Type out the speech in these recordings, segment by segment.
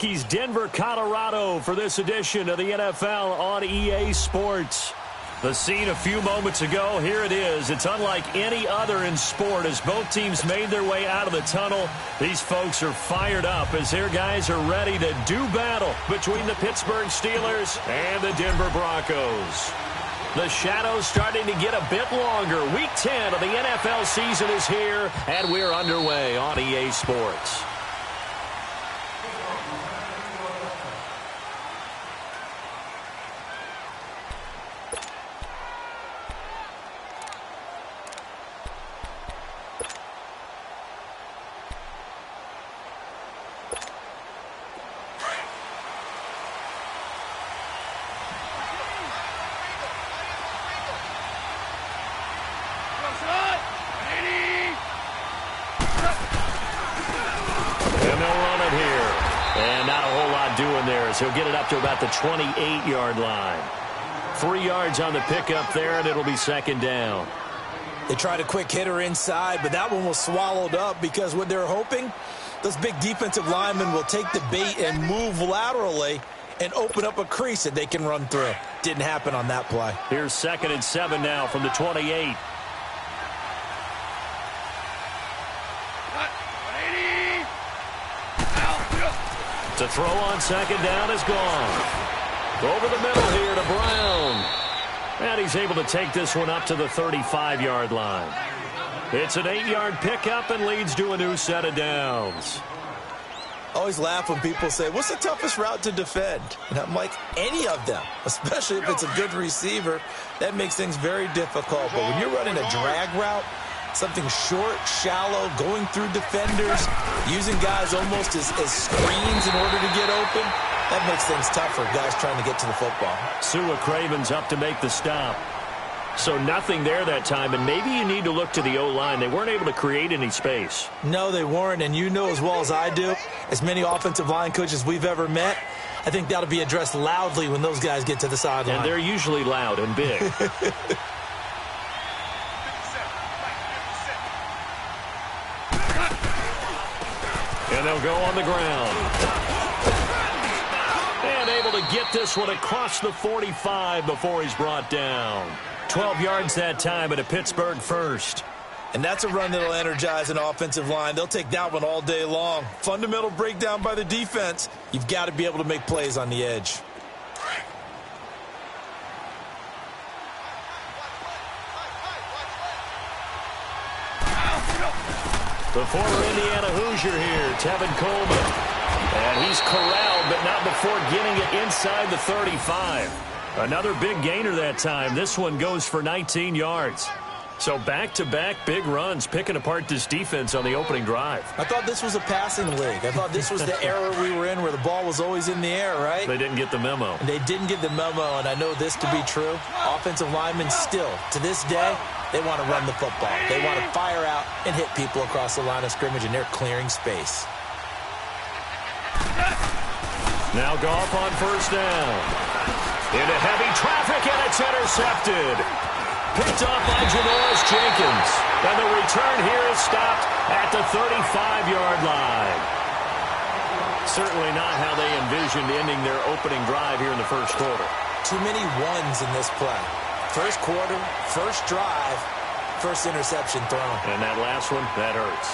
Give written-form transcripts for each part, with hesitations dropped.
He's Denver, Colorado for this edition of the NFL on EA Sports. The scene a few moments ago, here it is. It's unlike any other in sport as both teams made their way out of the tunnel. These folks are fired up as their guys are ready to do battle between the Pittsburgh Steelers and the Denver Broncos. The shadows starting to get a bit longer. Week 10 of the NFL season is here, and we're underway on EA Sports. He'll get it up to about the 28-yard line. 3 yards on the pickup there, and it'll be second down. They tried a quick hitter inside, but that one was swallowed up because what they're hoping, those big defensive linemen will take the bait and move laterally and open up a crease that they can run through. Didn't happen on that play. Here's 2nd and 7 now from the 28. The throw on second down is gone. Over the middle here to Brown. And he's able to take this one up to the 35-yard line. It's an 8-yard pickup and leads to a new set of downs. I always laugh when people say, what's the toughest route to defend? And I'm like, any of them, especially if it's a good receiver. That makes things very difficult. But when you're running a drag route, something short, shallow, going through defenders, using guys almost as screens in order to get open, that makes things tough for guys trying to get to the football. Sua Craven's up to make the stop. So nothing there that time, and maybe you need to look to the O-line. They weren't able to create any space. No, they weren't, and you know as well as I do, as many offensive line coaches we've ever met, I think that'll be addressed loudly when those guys get to the sideline. And they're usually loud and big. And they'll go on the ground. And able to get this one across the 45 before he's brought down. 12 yards that time at a Pittsburgh first. And that's a run that'll energize an offensive line. They'll take that one all day long. Fundamental breakdown by the defense. You've got to be able to make plays on the edge. The former Indiana Hoosier here, Tevin Coleman. And he's corralled, but not before getting it inside the 35. Another big gainer that time. This one goes for 19 yards. So back-to-back big runs, picking apart this defense on the opening drive. I thought this was a passing league. I thought this was the era we were in where the ball was always in the air, right? They didn't get the memo. And they didn't get the memo, and I know this to be true. Offensive linemen still, to this day, they want to run the football. They want to fire out and hit people across the line of scrimmage, and they're clearing space. Now Goff on first down. Into heavy traffic, and it's intercepted. Picked off by Janoris Jenkins. And the return here is stopped at the 35-yard line. Certainly not how they envisioned ending their opening drive here in the first quarter. Too many ones in this play. First quarter, first drive, first interception thrown. And that last one, that hurts.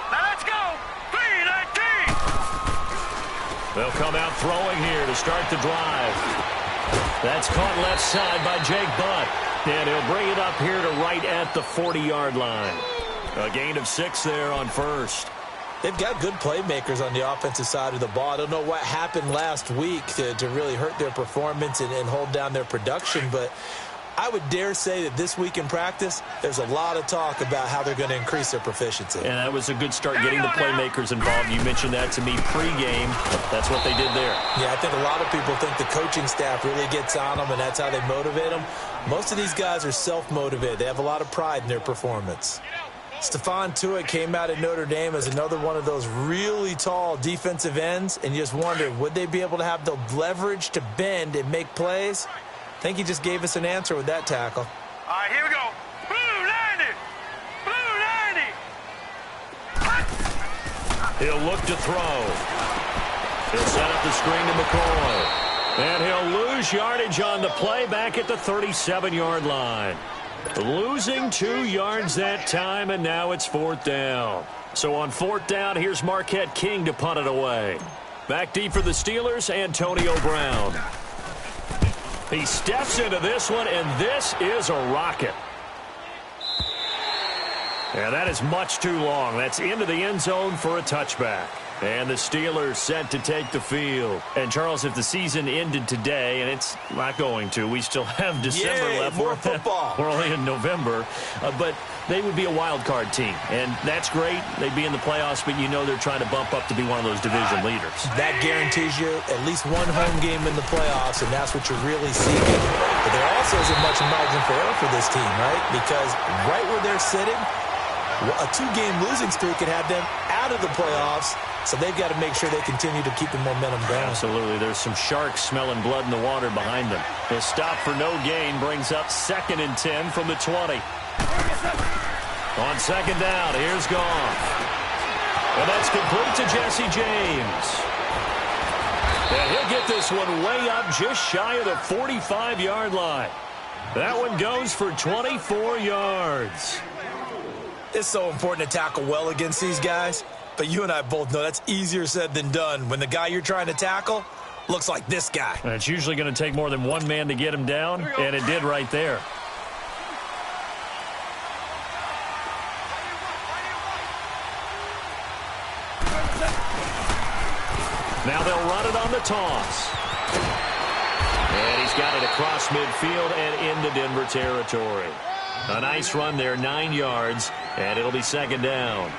Let's go! 3-19! They'll come out throwing here to start the drive. That's caught left side by Jake Butt. And he'll bring it up here to right at the 40-yard line. A gain of 6 there on first. They've got good playmakers on the offensive side of the ball. I don't know what happened last week to really hurt their performance and hold down their production, but I would dare say that this week in practice, there's a lot of talk about how they're going to increase their proficiency. And that was a good start getting the playmakers involved. You mentioned that to me pregame. That's what they did there. Yeah, I think a lot of people think the coaching staff really gets on them, and that's how they motivate them. Most of these guys are self-motivated. They have a lot of pride in their performance. Stephon Tuitt came out at Notre Dame as another one of those really tall defensive ends, and you just wonder, would they be able to have the leverage to bend and make plays? I think he just gave us an answer with that tackle. All right, here we go. Blue 90! Blue 90! He'll look to throw. He'll set up the screen to McCoy. And he'll lose yardage on the play back at the 37-yard line. Losing 2 yards that time, and now it's 4th down. So on 4th down, here's Marquette King to punt it away. Back deep for the Steelers, Antonio Brown. He steps into this one, and this is a rocket. Yeah, that is much too long. That's into the end zone for a touchback. And the Steelers set to take the field. And, Charles, if the season ended today, and it's not going to, we still have December left. More football. We're only in November. But they would be a wild card team. And that's great. They'd be in the playoffs, but you know they're trying to bump up to be one of those division leaders. That guarantees you at least one home game in the playoffs, and that's what you're really seeking. But there also isn't much margin for error for this team, right? Because right where they're sitting, a 2-game losing streak could have them out of the playoffs. So they've got to make sure they continue to keep the momentum going. Absolutely. There's some sharks smelling blood in the water behind them. His stop for no gain brings up 2nd and 10 from the 20. On 2nd down, here's Goff. And that's complete to Jesse James. And he'll get this one way up just shy of the 45-yard line. That one goes for 24 yards. It's so important to tackle well against these guys. But you and I both know that's easier said than done when the guy you're trying to tackle looks like this guy. And it's usually going to take more than one man to get him down, and it did right there. Now they'll run it on the toss. And he's got it across midfield and into Denver territory. A nice run there, 9 yards, and it'll be 2nd down.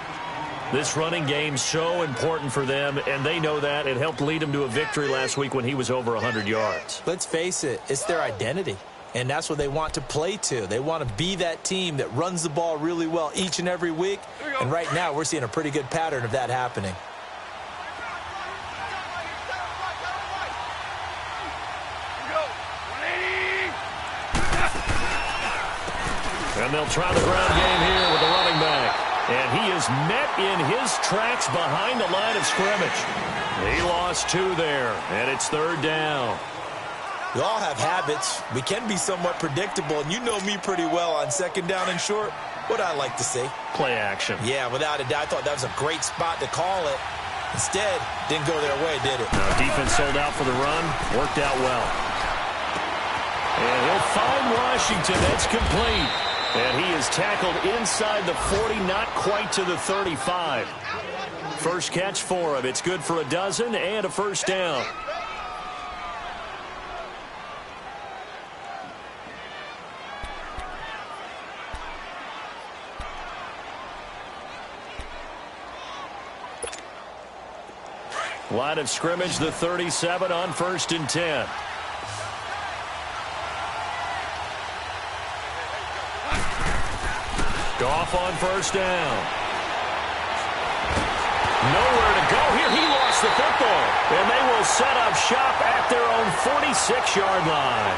This running game's so important for them, and they know that. It helped lead them to a victory last week when he was over 100 yards. Let's face it, it's their identity, and that's what they want to play to. They want to be that team that runs the ball really well each and every week, and right now we're seeing a pretty good pattern of that happening. And they'll try the ground game here with the running back. And he is met in his tracks behind the line of scrimmage. He lost 2 there, and it's 3rd down. We all have habits. We can be somewhat predictable, and you know me pretty well on 2nd down and short. What I like to see? Play action. Yeah, without a doubt. I thought that was a great spot to call it. Instead, didn't go their way, did it? No, defense sold out for the run. Worked out well. And he'll find Washington. That's complete. And he is tackled inside the 40, not quite to the 35. First catch for him. It's good for a dozen and a 1st down. Line of scrimmage, the 37 on 1st and 10. Goff on 1st down. Nowhere to go here. He lost the football. And they will set up shop at their own 46-yard line.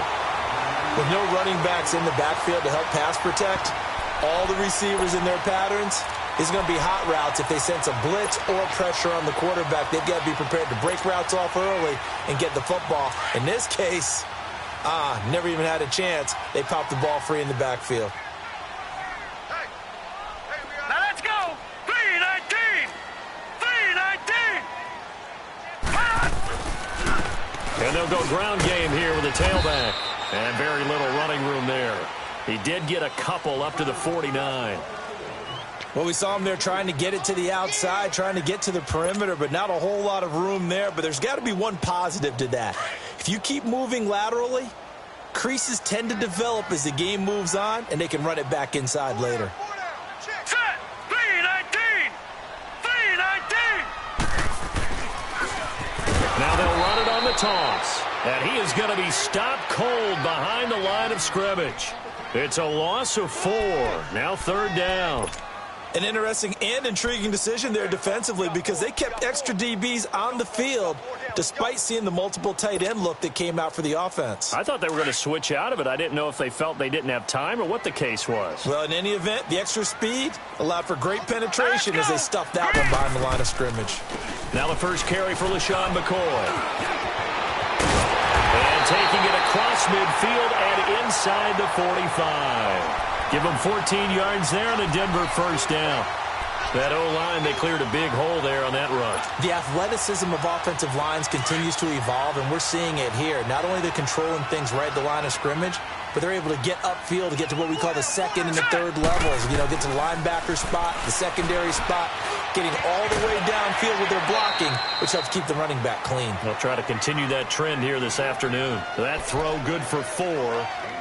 With no running backs in the backfield to help pass protect, all the receivers in their patterns, it's going to be hot routes if they sense a blitz or pressure on the quarterback. They've got to be prepared to break routes off early and get the football. In this case, never even had a chance. They popped the ball free in the backfield. And they'll go ground game here with a tailback. And very little running room there. He did get a couple up to the 49. Well, we saw him there trying to get it to the outside, trying to get to the perimeter, but not a whole lot of room there. But there's got to be one positive to that. If you keep moving laterally, creases tend to develop as the game moves on, and they can run it back inside later. Now they'll run it on the toss. And he is going to be stopped cold behind the line of scrimmage. It's a loss of 4. Now 3rd down. An interesting and intriguing decision there defensively because they kept extra DBs on the field despite seeing the multiple tight end look that came out for the offense. I thought they were going to switch out of it. I didn't know if they felt they didn't have time or what the case was. Well, in any event, the extra speed allowed for great penetration as they stuffed that one behind the line of scrimmage. Now the first carry for LaShawn McCoy. And taking it across midfield and inside the 45. Give them 14 yards there on a Denver first down. That O-line, they cleared a big hole there on that run. The athleticism of offensive lines continues to evolve, and we're seeing it here. Not only they're controlling things right at the line of scrimmage, but they're able to get upfield to get to what we call the second and the third levels. You know, get to the linebacker spot, the secondary spot, getting all the way downfield with their blocking, which helps keep the running back clean. They'll try to continue that trend here this afternoon. That throw good for 4.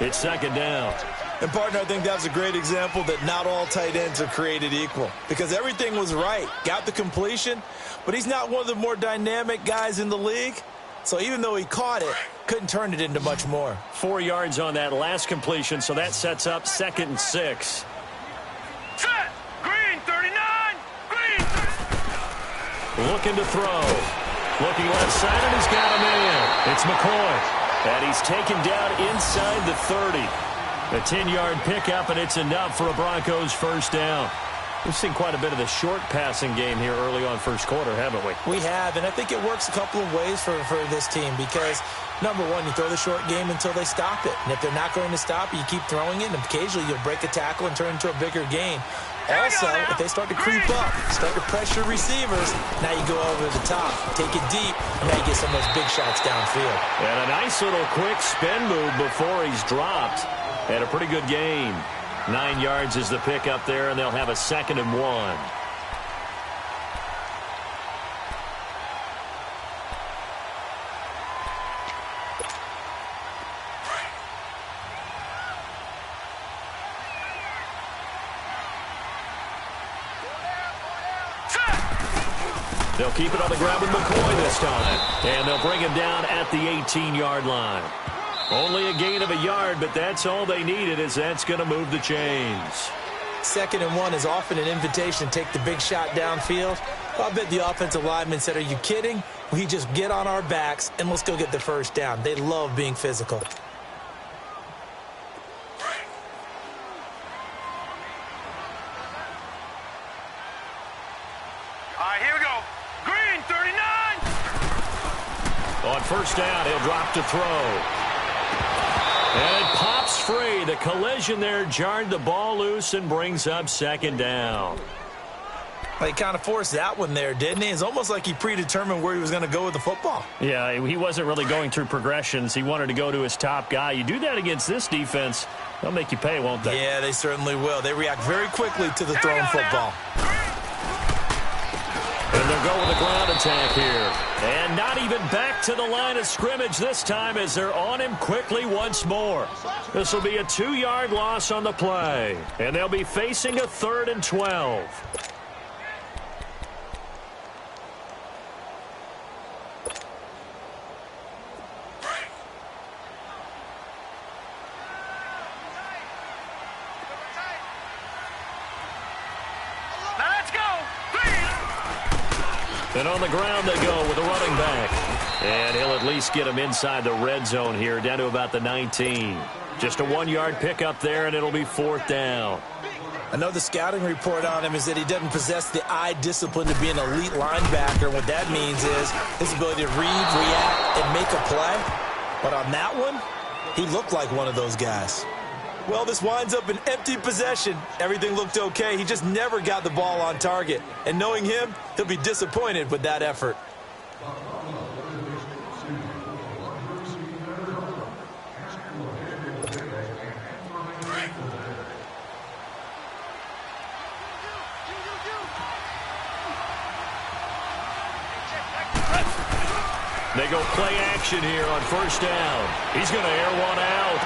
It's second down. And, partner, I think that's a great example that not all tight ends are created equal because everything was right. Got the completion, but he's not one of the more dynamic guys in the league. So even though he caught it, couldn't turn it into much more. 4 yards on that last completion, so that sets up 2nd and 6. Set. Green 39. Green 30. Looking to throw. Looking left side, and he's got a man. It's McCoy. And he's taken down inside the 30. A 10-yard pickup, and it's enough for a Broncos first down. We've seen quite a bit of the short passing game here early on first quarter, haven't we? We have, and I think it works a couple of ways for this team because, number one, you throw the short game until they stop it. And if they're not going to stop it, you keep throwing it, and occasionally you'll break a tackle and turn it into a bigger game. Also, if they start to creep up, start to pressure receivers, now you go over the top, take it deep, and now you get some of those big shots downfield. And a nice little quick spin move before he's dropped. And a pretty good game. 9 yards is the pickup there, and they'll have a 2nd and 1. They'll keep it on the ground with McCoy this time. And they'll bring him down at the 18-yard line. Only a gain of a yard, but that's all they needed, as that's going to move the chains. 2nd and 1 is often an invitation to take the big shot downfield. I bet the offensive lineman said, are you kidding? We just get on our backs and let's go get the first down. They love being physical. All right, here we go. Green 39. On first down, he'll drop to throw. And it pops free. The collision there jarred the ball loose and brings up 2nd down. He kind of forced that one there, didn't he? It's almost like he predetermined where he was going to go with the football. Yeah, he wasn't really going through progressions. He wanted to go to his top guy. You do that against this defense, they'll make you pay, won't they? Yeah, they certainly will. They react very quickly to the thrown football. And they'll go with a ground attack here. And not even back to the line of scrimmage this time as they're on him quickly once more. This will be a 2-yard loss on the play. And they'll be facing a 3rd and 12. And on the ground they go with a running back. And he'll at least get him inside the red zone here, down to about the 19. Just a 1-yard pickup there, and it'll be 4th down. I know the scouting report on him is that he doesn't possess the eye discipline to be an elite linebacker. What that means is his ability to read, react, and make a play. But on that one, he looked like one of those guys. Well, this winds up an empty possession. Everything looked okay. He just never got the ball on target. And knowing him, he'll be disappointed with that effort. They go play action here on first down. He's going to air one out.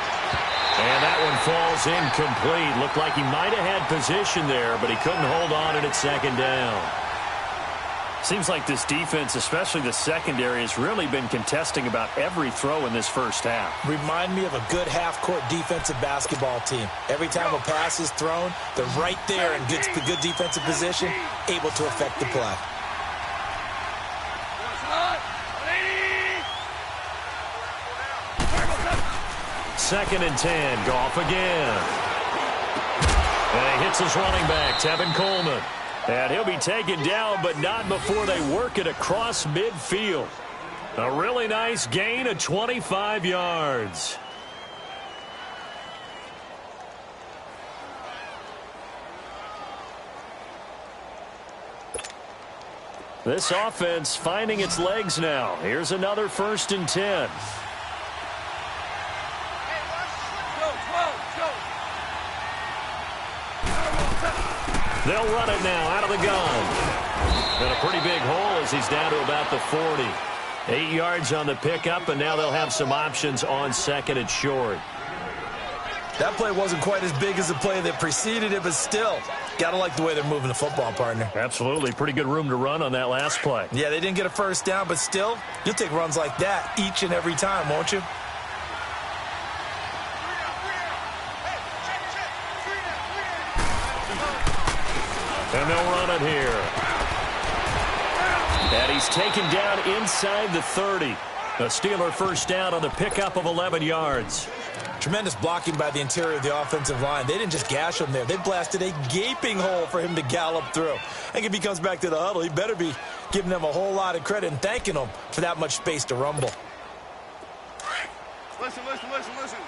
And that one falls incomplete. Looked like he might have had position there, but he couldn't hold on, and it's 2nd down. Seems like this defense, especially the secondary, has really been contesting about every throw in this first half. Remind me of a good half-court defensive basketball team. Every time a pass is thrown, they're right there in good defensive position, able to affect the play. Second and 10. Goff again. And he hits his running back, Tevin Coleman. And he'll be taken down, but not before they work it across midfield. A really nice gain of 25 yards. This offense finding its legs now. Here's another 1st and 10. They'll run it now out of the gun. And a pretty big hole as he's down to about the 40. 8 yards on the pickup, and now they'll have some options on 2nd and short. That play wasn't quite as big as the play that preceded it, but still, got to like the way they're moving the football, partner. Absolutely. Pretty good room to run on that last play. Yeah, they didn't get a first down, but still, you'll take runs like that each and every time, won't you? And they'll run it here. And he's taken down inside the 30. A Steeler first down on the pickup of 11 yards. Tremendous blocking by the interior of the offensive line. They didn't just gash him there. They blasted a gaping hole for him to gallop through. I think if he comes back to the huddle, he better be giving them a whole lot of credit and thanking them for that much space to rumble. Listen. Listen.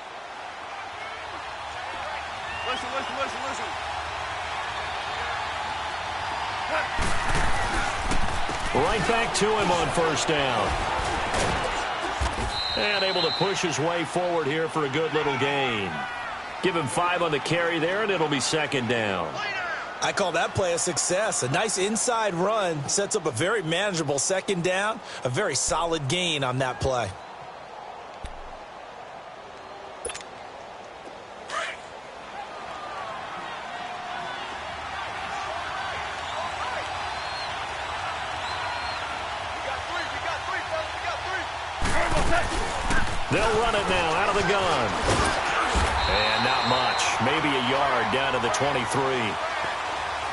Right back to him on first down. And able to push his way forward here for a good little gain. Give him 5 on the carry there, and it'll be 2nd down. I call that play a success. A nice inside run sets up a very manageable 2nd down. A very solid gain on that play. They'll run it now out of the gun. And not much. Maybe a yard down to the 23.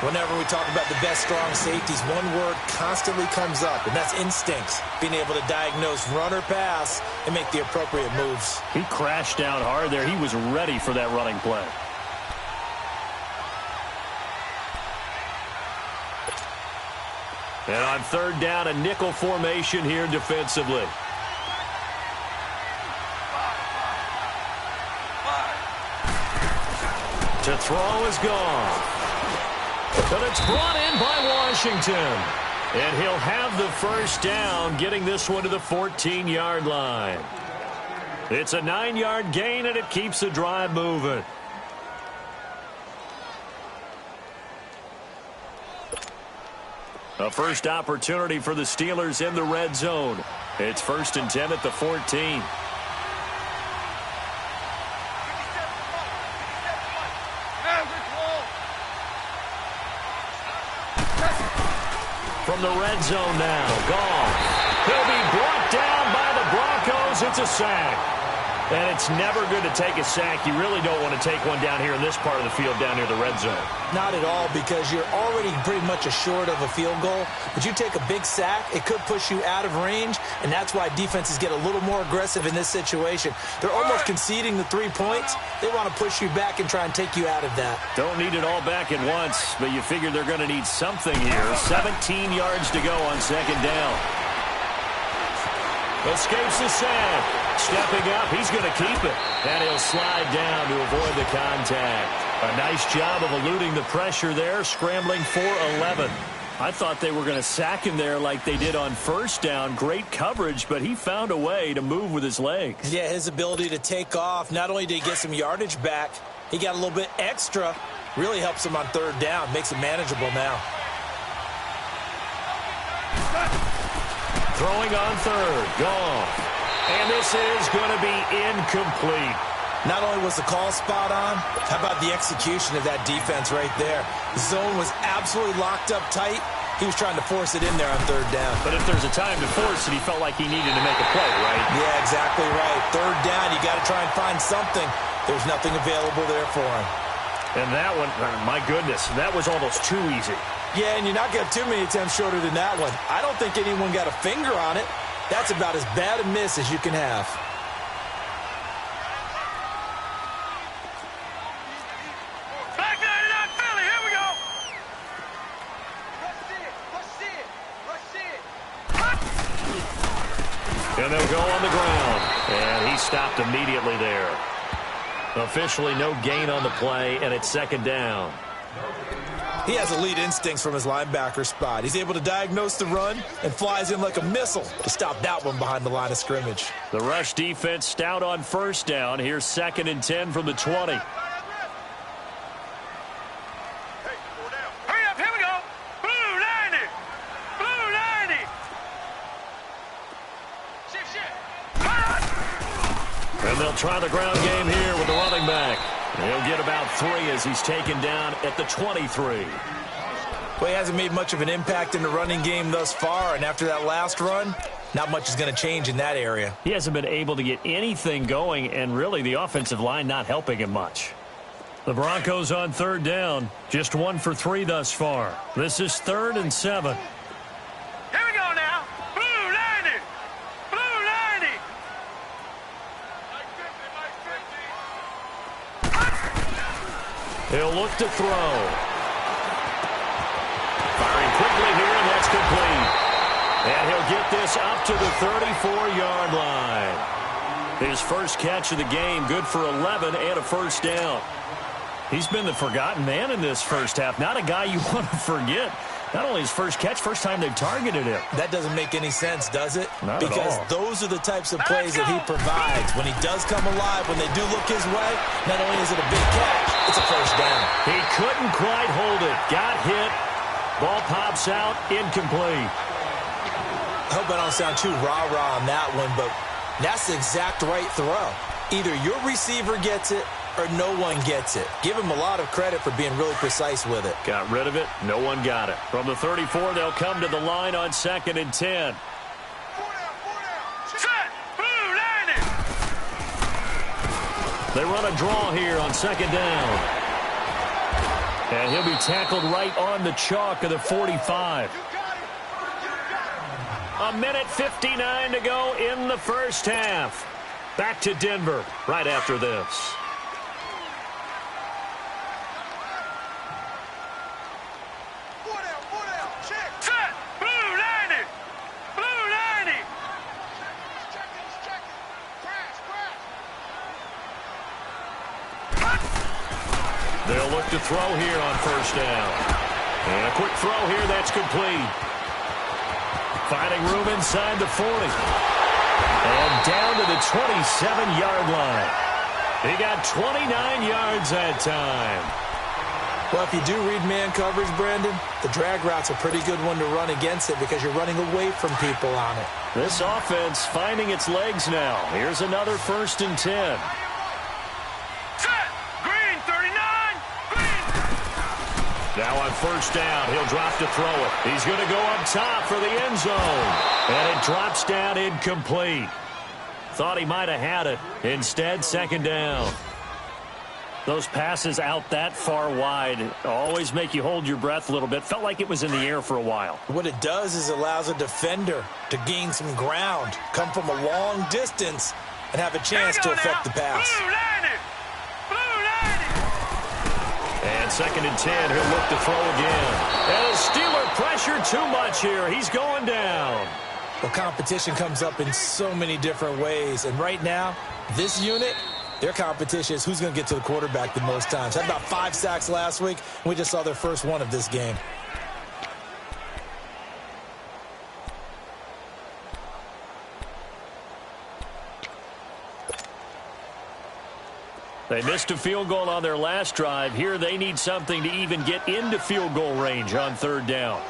Whenever we talk about the best strong safeties, one word constantly comes up, and that's instincts. Being able to diagnose run or pass and make the appropriate moves. He crashed down hard there. He was ready for that running play. And on 3rd down, a nickel formation here defensively. To throw is gone. But it's brought in by Washington. And he'll have the first down, getting this one to the 14-yard line. It's a 9-yard gain, and it keeps the drive moving. A first opportunity for the Steelers in the red zone. It's 1st and 10 at the 14. From the red zone now, Goff. He'll be brought down by the Broncos. It's a sack. And it's never good to take a sack. You really don't want to take one down here in this part of the field down near the red zone. Not at all, because you're already pretty much assured of a field goal. But you take a big sack, it could push you out of range, and that's why defenses get a little more aggressive in this situation. They're almost conceding the 3 points. They want to push you back and try and take you out of that. Don't need it all back at once, but you figure they're going to need something here. 17 yards to go on 2nd down. Escapes the sack. Stepping up, he's going to keep it. And he'll slide down to avoid the contact. A nice job of eluding the pressure there, scrambling for 11. I thought they were going to sack him there like they did on 1st down. Great coverage, but he found a way to move with his legs. Yeah, his ability to take off, not only did he get some yardage back, he got a little bit extra. Really helps him on 3rd down, makes it manageable now. Throwing on 3rd, Goff. And this is going to be incomplete. Not only was the call spot on, how about the execution of that defense right there? The zone was absolutely locked up tight. He was trying to force it in there on third down. But if there's a time to force it, he felt like he needed to make a play, right? Yeah, exactly right. Third down, you got to try and find something. There's nothing available there for him. And that one, my goodness, that was almost too easy. Yeah, and you're not going to have too many attempts shorter than that one. I don't think anyone got a finger on it. That's about as bad a miss as you can have. Back 99 Philly, here we go. And they'll go on the ground. And he stopped immediately there. Officially no gain on the play, and it's second down. He has elite instincts from his linebacker spot. He's able to diagnose the run and flies in like a missile to stop that one behind the line of scrimmage. The rush defense stout on first down. Here's 2nd and 10 from the 20. Hurry up, here we go. Blue 90. Blue 90. And they'll try the ground game here with the running back. He'll get about 3 as he's taken down at the 23. Well, he hasn't made much of an impact in the running game thus far, and after that last run, not much is going to change in that area. He hasn't been able to get anything going, and really the offensive line not helping him much. The Broncos on third down, just 1 for 3 thus far. This is 3rd and 7. Here we go now. Blue 90. Blue 90. He'll look to throw. Firing quickly here, and that's complete. And he'll get this up to the 34-yard line. His first catch of the game, good for 11 and a first down. He's been the forgotten man in this first half. Not a guy you want to forget. Not only his first catch, first time they've targeted him. That doesn't make any sense, does it? Not because at all. Those are the types of plays that he provides. When he does come alive, when they do look his way, not only is it a big catch, it's a first down. He couldn't quite hold it. Got hit. Ball pops out. Incomplete. I hope I don't sound too rah-rah on that one, but that's the exact right throw. Either your receiver gets it or no one gets it. Give him a lot of credit for being really precise with it. Got rid of it. No one got it. From the 34, they'll come to the line on 2nd and 10. Set. Blue 90. They run a draw here on 2nd down. And he'll be tackled right on the chalk of the 45. A minute 59 to go in the first half. Back to Denver right after this. Set. Blue 90. Blue 90. They'll look to throw here on first down. And a quick throw here, that's complete. Finding room inside the 40. And down to the 27-yard line. He got 29 yards that time. Well, if you do read man coverage, Brandon, the drag route's a pretty good one to run against it because you're running away from people on it. This offense finding its legs now. Here's another 1st and 10. Set. Green 39. Green. Now on first down, he'll drop to throw it. He's going to go up top for the end zone. And it drops down incomplete. Thought he might have had it. Instead, 2nd down. Those passes out that far wide always make you hold your breath a little bit. Felt like it was in the air for a while. What it does is allows a defender to gain some ground, come from a long distance, and have a chance to affect the pass. Blue 90. Blue 90. And 2nd and 10, he'll look to throw again. And the Steeler pressure too much here. He's going down. Well, competition comes up in so many different ways. And right now, this unit, their competition is who's going to get to the quarterback the most times. Had about 5 sacks last week. We just saw their first one of this game. They missed a field goal on their last drive. Here they need something to even get into field goal range on 3rd down.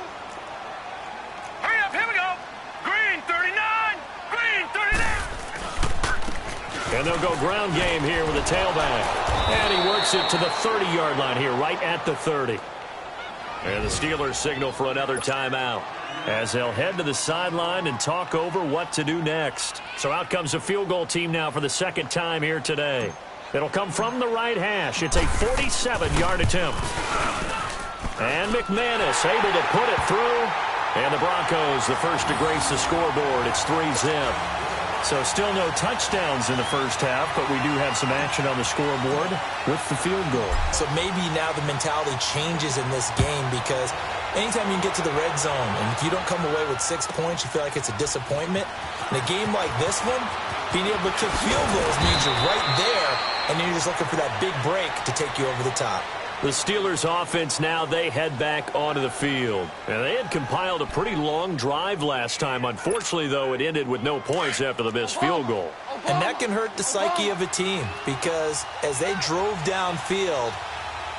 Hurry up, here we go. Green 39. Green 39. And they'll go ground game here with a tailback. And he works it to the 30-yard line here, right at the 30. And the Steelers signal for another timeout as they'll head to the sideline and talk over what to do next. So out comes a field goal team now for the second time here today. It'll come from the right hash. It's a 47-yard attempt. And McManus able to put it through. And the Broncos, the first to grace the scoreboard. It's 3-zip. So still no touchdowns in the first half, but we do have some action on the scoreboard with the field goal. So maybe now the mentality changes in this game because anytime you can get to the red zone and if you don't come away with 6 points, you feel like it's a disappointment. In a game like this one, being able to kick field goals means you're right there, and then you're just looking for that big break to take you over the top. The Steelers offense now, they head back onto the field. And they had compiled a pretty long drive last time. Unfortunately, though, it ended with no points after the missed field goal. And that can hurt the psyche of a team because as they drove downfield,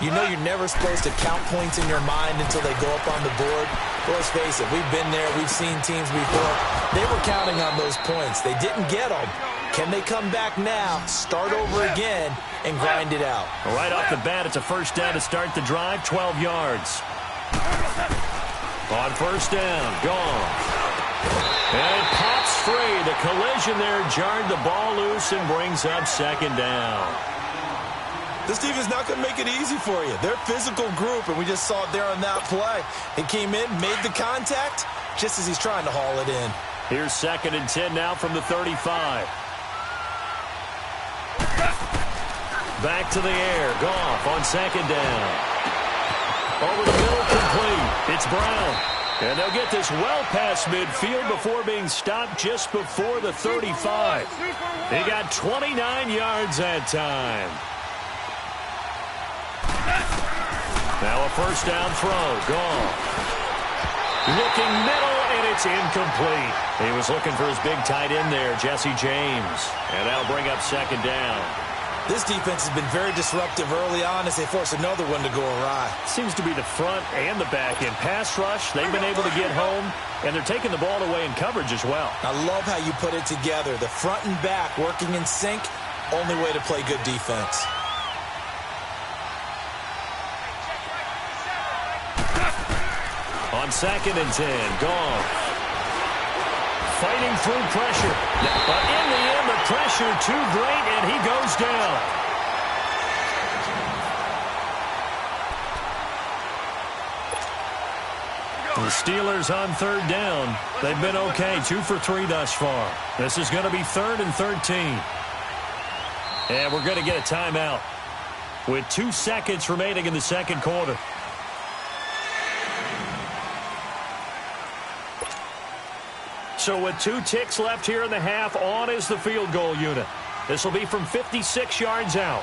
you know you're never supposed to count points in your mind until they go up on the board. Well, let's face it, we've been there. We've seen teams before. They were counting on those points. They didn't get them. Can they come back now, start over again, and grind it out? Right off the bat, it's a first down to start the drive, 12 yards. On first down, gone. And it pops free. The collision there jarred the ball loose and brings up second down. This team is not going to make it easy for you. They're a physical group, and we just saw it there on that play. He came in, made the contact, just as he's trying to haul it in. Here's 2nd and 10 now from the 35. Back to the air. Goff on second down. Over the middle, complete. It's Brown. And they'll get this well past midfield before being stopped just before the 35. He got 29 yards that time. Now a first down throw. Goff. Looking middle, and it's incomplete. He was looking for his big tight end there, Jesse James. And that'll bring up second down. This defense has been very disruptive early on as they force another one to go awry. Seems to be the front and the back end. Pass rush, they've been able to get home, and they're taking the ball away in coverage as well. I love how you put it together. The front and back working in sync, only way to play good defense. On 2nd and 10, Goff. Fighting through pressure. But in the end, the pressure too great, and he goes down. The Steelers on third down. They've been okay, 2 for 3 thus far. This is going to be 3rd and 13. And we're going to get a timeout with 2 seconds remaining in the second quarter. So with 2 ticks left here in the half, on is the field goal unit. This will be from 56 yards out.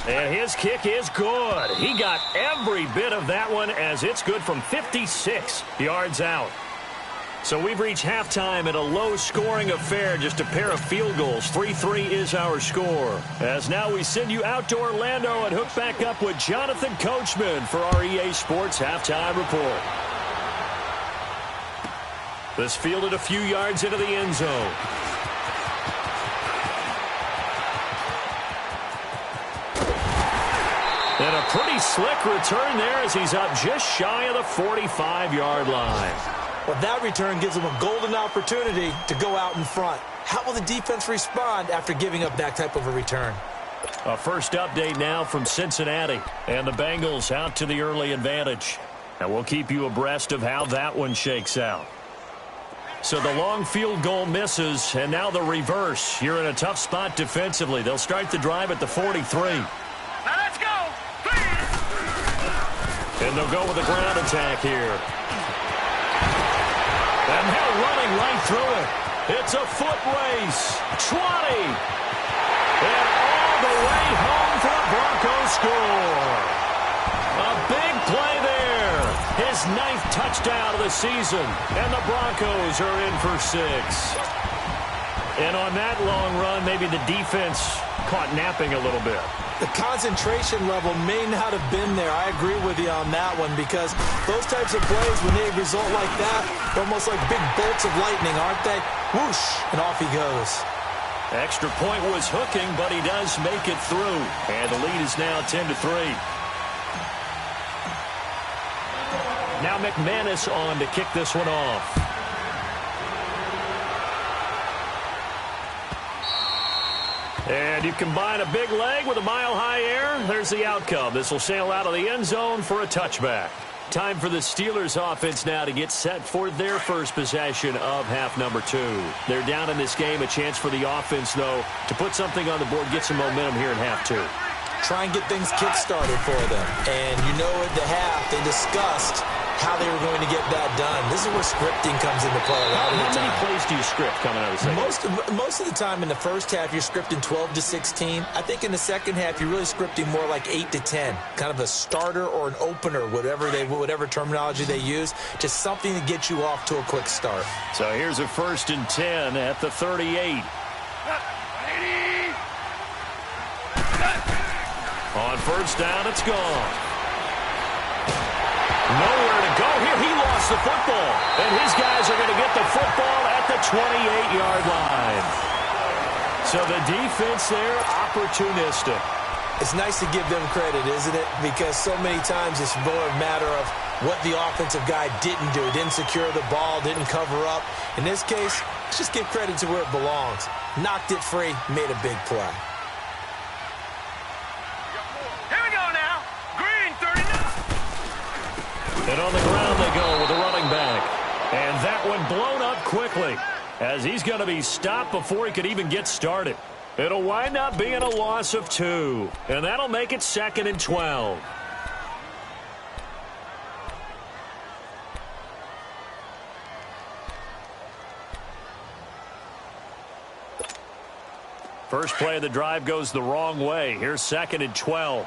And his kick is good. He got every bit of that one as it's good from 56 yards out. So we've reached halftime at a low-scoring affair, just a pair of field goals. 3-3 is our score. As now we send you out to Orlando and hook back up with Jonathan Coachman for our EA Sports Halftime Report. This fielded a few yards into the end zone. And a pretty slick return there as he's up just shy of the 45-yard line. Well, that return gives them a golden opportunity to go out in front. How will the defense respond after giving up that type of a return? A first update now from Cincinnati. And the Bengals out to the early advantage. And we'll keep you abreast of how that one shakes out. So the long field goal misses, and now the reverse. You're in a tough spot defensively. They'll start the drive at the 43. Now let's go. And they'll go with a ground attack here. And now running right through it. It's a foot race. 20. And all the way home for the Broncos score. A big play there. His 9th touchdown of the season. And the Broncos are in for 6. And on that long run, maybe the defense caught napping a little bit. The concentration level may not have been there. I agree with you on that one because those types of plays, when they result like that, they're almost like big bolts of lightning, aren't they? Whoosh, and off he goes. Extra point was hooking, but he does make it through. And the lead is now 10-3. Now McManus on to kick this one off. And you combine a big leg with a mile-high air. There's the outcome. This will sail out of the end zone for a touchback. Time for the Steelers offense now to get set for their first possession of half number 2. They're down in this game. A chance for the offense, though, to put something on the board, get some momentum here in half 2. Try and get things kick-started for them. And you know at the half, they discussed how they were going to get that done. This is where scripting comes into play a lot of the time. How many plays do you script coming out of the second? Most of the time in the first half, you're scripting 12 to 16. I think in the second half, you're really scripting more like 8 to 10. Kind of a starter or an opener, whatever terminology they use. Just something to get you off to a quick start. So here's a 1st and 10 at the 38. On first down, it's gone. Nowhere to go here. He lost the football. And his guys are going to get the football at the 28-yard line. So the defense there, opportunistic. It's nice to give them credit, isn't it? Because so many times it's more a matter of what the offensive guy didn't do. Didn't secure the ball, didn't cover up. In this case, let's just give credit to where it belongs. Knocked it free, made a big play. And on the ground they go with the running back. And that one blown up quickly as he's going to be stopped before he could even get started. It'll wind up being a loss of 2. And that'll make it 2nd and 12. First play of the drive goes the wrong way. Here's 2nd and 12.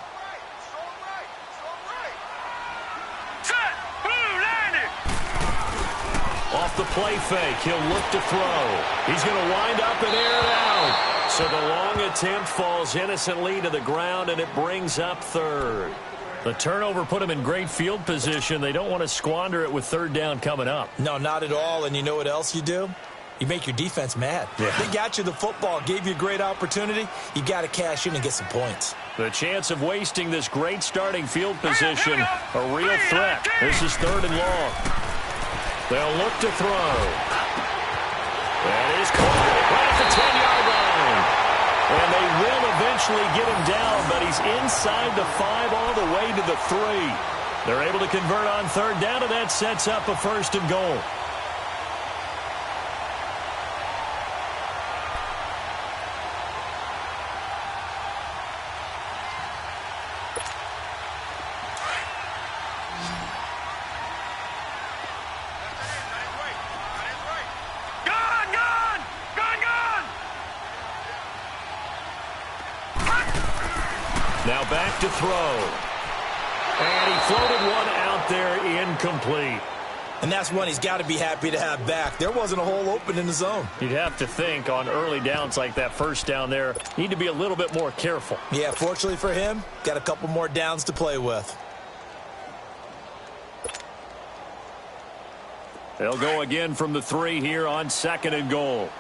Off the play fake, he'll look to throw. He's going to wind up and air it out. So the long attempt falls innocently to the ground, and it brings up 3rd. The turnover put him in great field position. They don't want to squander it with 3rd down coming up. No, not at all. And you know what else you do? You make your defense mad. Yeah. They got you the football, gave you a great opportunity. You got to cash in and get some points. The chance of wasting this great starting field position, a real threat. This is 3rd and long. They'll look to throw. That is caught right at the 10-yard line. And they will eventually get him down, but he's inside the 5 all the way to the 3. They're able to convert on 3rd down, and that sets up a 1st and goal. Now back to throw. And he floated one out there incomplete. And that's one he's got to be happy to have back. There wasn't a hole open in the zone. You'd have to think on early downs like that, 1st down there, need to be a little bit more careful. Yeah, fortunately for him, got a couple more downs to play with. They'll go again from the 3 here on 2nd and goal.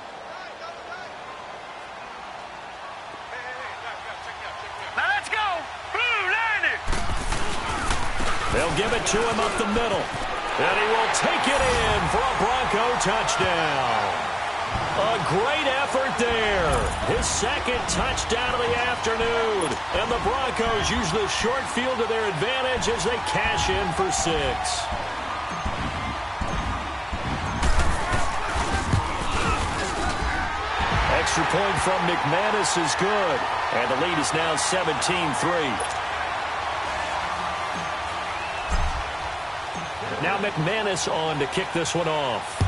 They'll give it to him up the middle. And he will take it in for a Bronco touchdown. A great effort there. His 2nd touchdown of the afternoon. And the Broncos use the short field to their advantage as they cash in for 6. Extra point from McManus is good. And the lead is now 17-3. Now McManus on to kick this one off.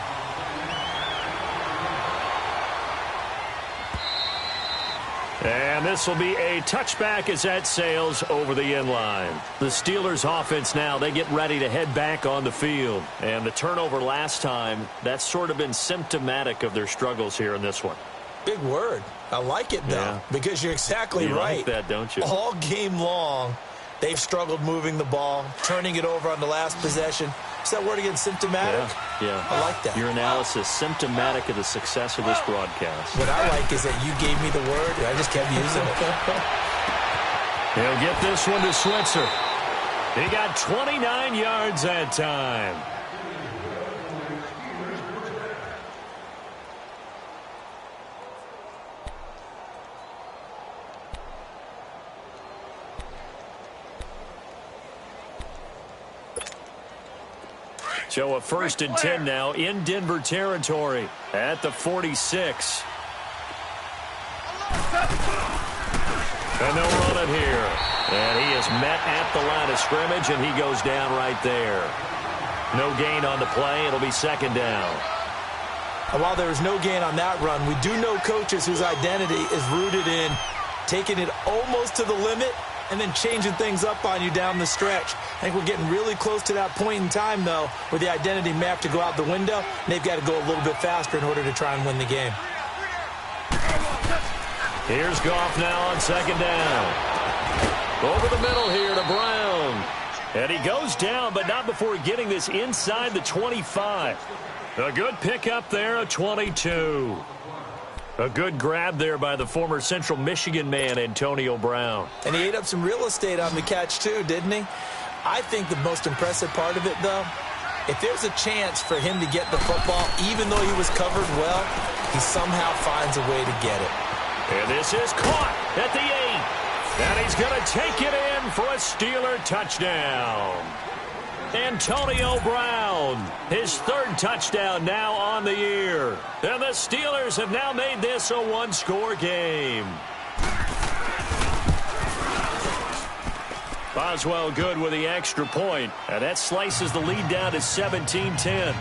And this will be a touchback as that sails over the end line. The Steelers offense now, they get ready to head back on the field. And the turnover last time, that's sort of been symptomatic of their struggles here in this one. Big word. I like it, though, because you're exactly right. You like that, don't you? All game long, They've struggled moving the ball, turning it over on the last possession. Is that word again, symptomatic? Yeah. I like that. Your analysis, symptomatic of the success of this broadcast. What I like is that you gave me the word, and I just kept using it. He'll get this one to Switzer. He got 29 yards that time. So a 1st and 10 now in Denver territory at the 46. And they'll run it here. And he is met at the line of scrimmage, and he goes down right there. No gain on the play. It'll be 2nd down. And while there is no gain on that run, we do know coaches whose identity is rooted in taking it almost to the limit and then changing things up on you down the stretch. I think we're getting really close to that point in time, though, where the identity may have to go out the window, and they've got to go a little bit faster in order to try and win the game. Here's Goff now on 2nd down. Over the middle here to Brown. And he goes down, but not before getting this inside the 25. A good pickup there, a 22. A good grab there by the former Central Michigan man, Antonio Brown. And he ate up some real estate on the catch, too, didn't he? I think the most impressive part of it, though, if there's a chance for him to get the football, even though he was covered well, he somehow finds a way to get it. And this is caught at the 8. And he's going to take it in for a Steeler touchdown. Antonio Brown, his 3rd touchdown now on the year. And the Steelers have now made this a 1-score game. Boswell good with the extra point. And that slices the lead down to 17-10.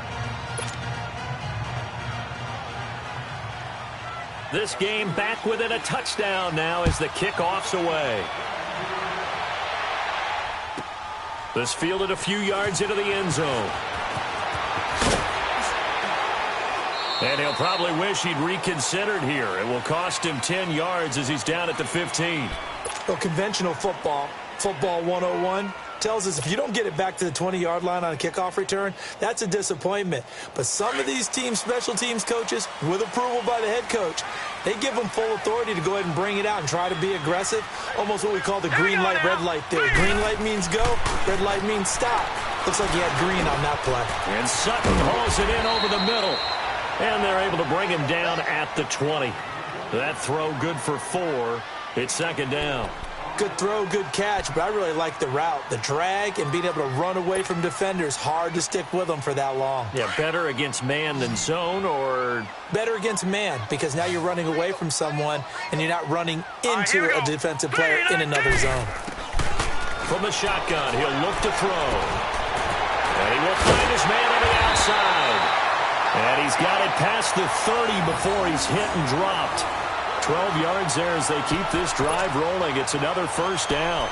This game back within a touchdown now as the kickoff's away. This fielded a few yards into the end zone. And he'll probably wish he'd reconsidered here. It will cost him 10 yards as he's down at the 15. Well, conventional football 101, tells us if you don't get it back to the 20-yard line on a kickoff return, that's a disappointment. But some of these teams, special teams coaches, with approval by the head coach, they give them full authority to go ahead and bring it out and try to be aggressive. Almost what we call the green light, red light theory. Green light means go, red light means stop. Looks like he had green on that play. And Sutton hauls it in over the middle. And they're able to bring him down at the 20. That throw good for 4. It's 2nd down. Good throw, good catch, but I really like the route. The drag and being able to run away from defenders. Hard to stick with them for that long. Yeah, better against man than zone, or? Better against man, because now you're running away from someone and you're not running into a defensive player in another zone. From the shotgun, he'll look to throw. And he will find his man on the outside. And he's got it past the 30 before he's hit and dropped. 12 yards there as they keep this drive rolling. It's another 1st down.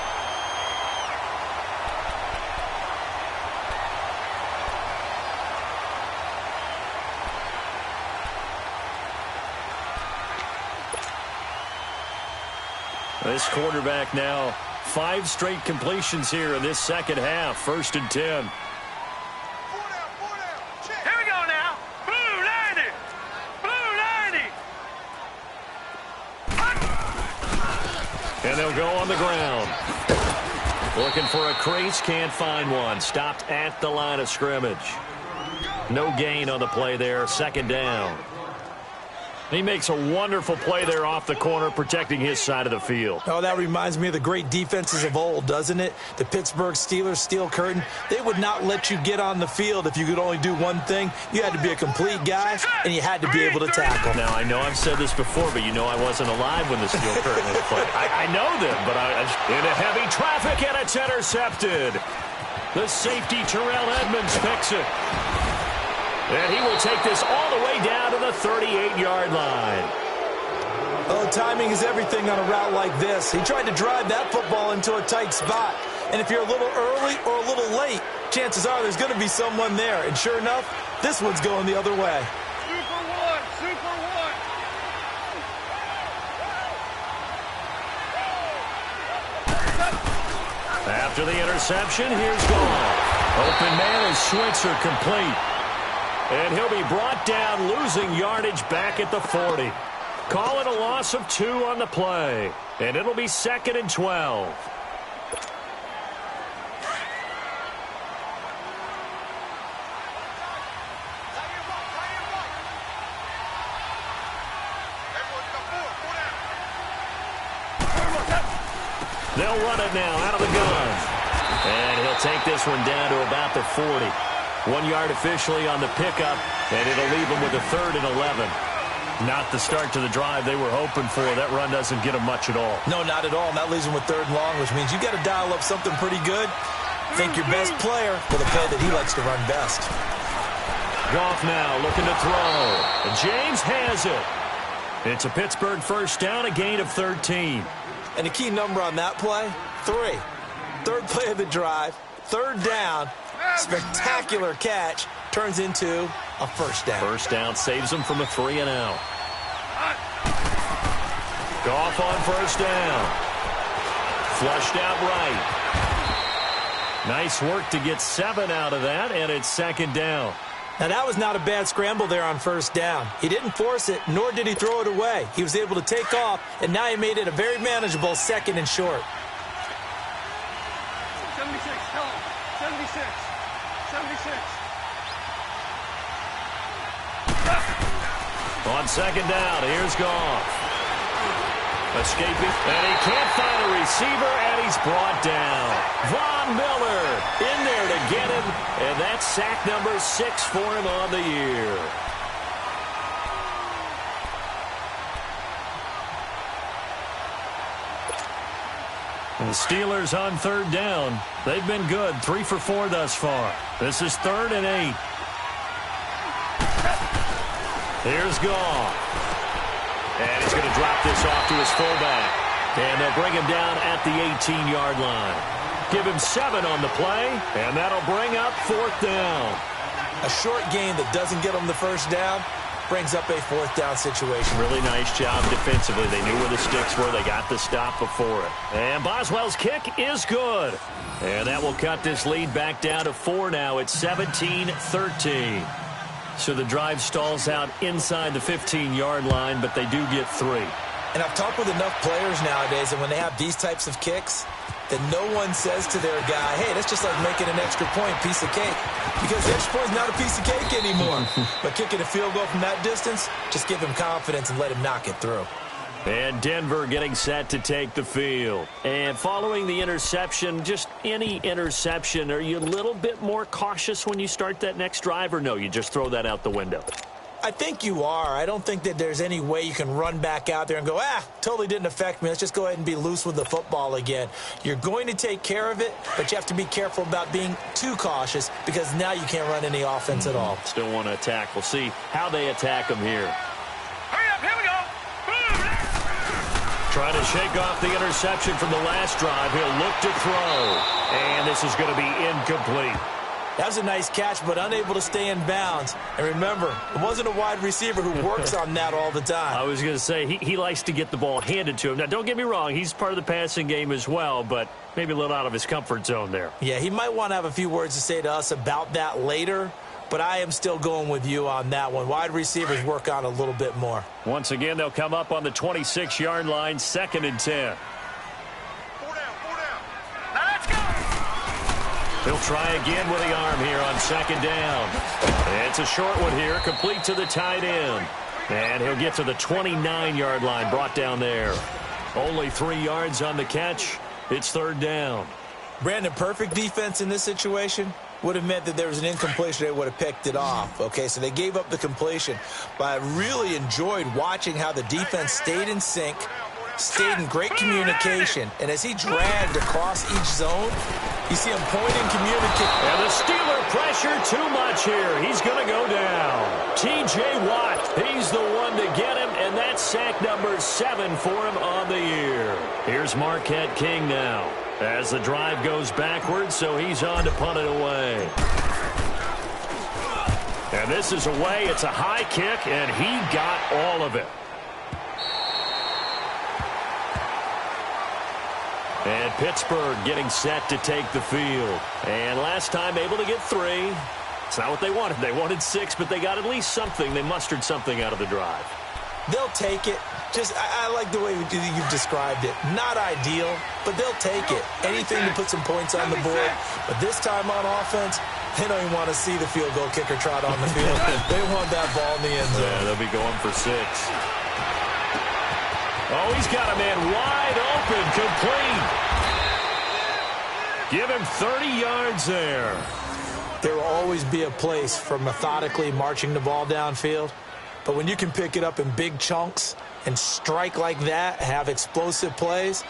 This quarterback now 5 straight completions here in this 2nd half. 1st and 10. And they'll go on the ground. Looking for a crease, can't find one. Stopped at the line of scrimmage. No gain on the play there, 2nd down. He makes a wonderful play there off the corner, protecting his side of the field. Oh, that reminds me of the great defenses of old, doesn't it? The Pittsburgh Steelers, steel curtain. They would not let you get on the field if you could only do one thing. You had to be a complete guy, and you had to be able to tackle. Now, I know I've said this before, but you know I wasn't alive when the steel curtain was played. I know them, but into heavy traffic, and it's intercepted. The safety, Terrell Edmonds, picks it. And he will take this all the way down to the 38-yard line. Oh, timing is everything on a route like this. He tried to drive that football into a tight spot. And if you're a little early or a little late, chances are there's going to be someone there. And sure enough, this one's going the other way. Super one, super one. After the interception, here's Goff. Open man is Switzer complete. And he'll be brought down, losing yardage back at the 40. Call it a loss of 2 on the play. And it'll be 2nd and 12. They'll run it now out of the gun. And he'll take this one down to about the 40. 1 yard officially on the pickup, and it'll leave them with a 3rd and 11. Not the start to the drive they were hoping for. That run doesn't get them much at all. No, not at all. And that leaves them with 3rd and long, which means you've got to dial up something pretty good. Think your best player for the play that he likes to run best. Goff now looking to throw. And James has it. It's a Pittsburgh first down, a gain of 13. And the key number on that play, 3. 3rd play of the drive, 3rd down, spectacular catch, turns into a first down. First down saves them from a 3 and out. Goff on first down. Flushed out right. Nice work to get 7 out of that, and it's 2nd down. Now, that was not a bad scramble there on first down. He didn't force it, nor did he throw it away. He was able to take off, and now he made it a very manageable 2nd and short. 76, tell him. 76. 76. On 2nd down, here's Goff. Escaping, and he can't find a receiver, and he's brought down. Von Miller in there to get him, and that's sack number 6 for him on the year. And the Steelers on 3rd down. They've been good, 3 for 4 thus far. This is 3rd and 8. Here's Goff. And he's going to drop this off to his fullback. And they'll bring him down at the 18-yard line. Give him 7 on the play, and that'll bring up 4th down. A short gain that doesn't get them the first down brings up a 4th down situation. Really nice job defensively. They knew where the sticks were. They got the stop before it. And Boswell's kick is good. And that will cut this lead back down to 4 now. It's 17-13. So the drive stalls out inside the 15-yard line, but they do get 3. And I've talked with enough players nowadays, and when they have these types of kicks, that no one says to their guy, hey, that's just like making an extra point, piece of cake. Because the extra point is not a piece of cake anymore. But kicking a field goal from that distance, just give him confidence and let him knock it through. And Denver getting set to take the field. And following the interception, just any interception, are you a little bit more cautious when you start that next drive, or no, you just throw that out the window? I think you are. I don't think that there's any way you can run back out there and go, totally didn't affect me. Let's just go ahead and be loose with the football again. You're going to take care of it, but you have to be careful about being too cautious because now you can't run any offense at all. Still want to attack. We'll see how they attack them here. Hurry up, here we go. Trying to shake off the interception from the last drive. He'll look to throw. And this is going to be incomplete. That was a nice catch, but unable to stay in bounds. And remember, it wasn't a wide receiver who works on that all the time. I was going to say, he likes to get the ball handed to him. Now, don't get me wrong. He's part of the passing game as well, but maybe a little out of his comfort zone there. Yeah, he might want to have a few words to say to us about that later, but I am still going with you on that one. Wide receivers work on a little bit more. Once again, they'll come up on the 26-yard line, 2nd and 10. 4 down. Now let's go. He'll try again with the arm here on 2nd down. It's a short one here, complete to the tight end. And he'll get to the 29-yard line, brought down there. Only 3 yards on the catch. It's 3rd down. Brandon, perfect defense in this situation would have meant that there was an incompletion. They would have picked it off. Okay, so they gave up the completion. But I really enjoyed watching how the defense stayed in sync, stayed in great communication. And as he dragged across each zone, you see him pointing, communicating. And the Steeler pressure too much here. He's going to go down. T.J. Watt, he's the one to get him, and that's sack number 7 for him on the year. Here's Marquette King now as the drive goes backwards, so he's on to punt it away. And this is away. It's a high kick, and he got all of it. And Pittsburgh getting set to take the field. And last time able to get 3. It's not what they wanted. They wanted 6, but they got at least something. They mustered something out of the drive. They'll take it. I like the way you've described it. Not ideal, but they'll take it. Anything to put some points on the board. But this time on offense, they don't even want to see the field goal kicker trot on the field. They want that ball in the end zone. Yeah, they'll be going for 6. Oh, he's got a man wide open, complete. Give him 30 yards there. There will always be a place for methodically marching the ball downfield. But when you can pick it up in big chunks and strike like that, have explosive plays,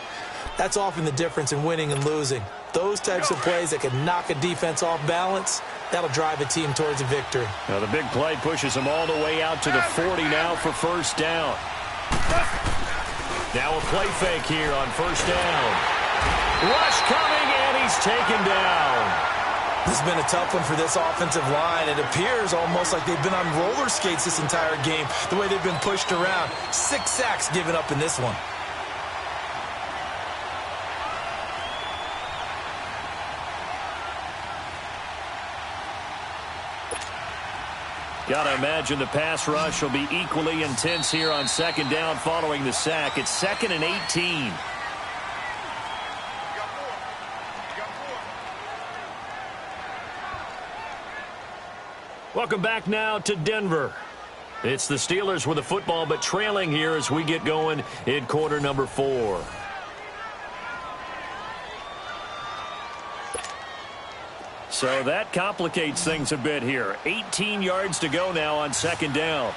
that's often the difference in winning and losing. Those types of plays that can knock a defense off balance, that'll drive a team towards a victory. Now the big play pushes them all the way out to the 40 now for first down. Now a play fake here on first down. Rush coming, and he's taken down. This has been a tough one for this offensive line. It appears almost like they've been on roller skates this entire game, the way they've been pushed around. 6 sacks given up in this one. Got to imagine the pass rush will be equally intense here on second down following the sack. It's 2nd and 18. Welcome back now to Denver. It's the Steelers with the football, but trailing here as we get going in quarter number 4. So that complicates things a bit here. 18 yards to go now on second down.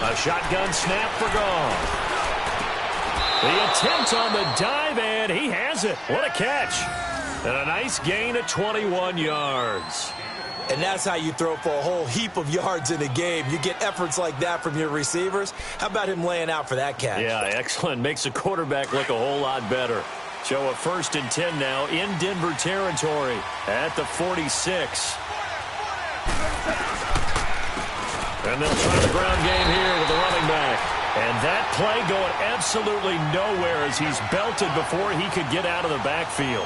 A shotgun snap for Goff. The attempt on the dive, and he has it. What a catch. And a nice gain of 21 yards. And that's how you throw for a whole heap of yards in a game. You get efforts like that from your receivers. How about him laying out for that catch? Yeah, excellent. Makes the quarterback look a whole lot better. So a 1st and 10 now in Denver territory at the 46. And they'll try the ground game here with the running back. And that play going absolutely nowhere as he's belted before he could get out of the backfield.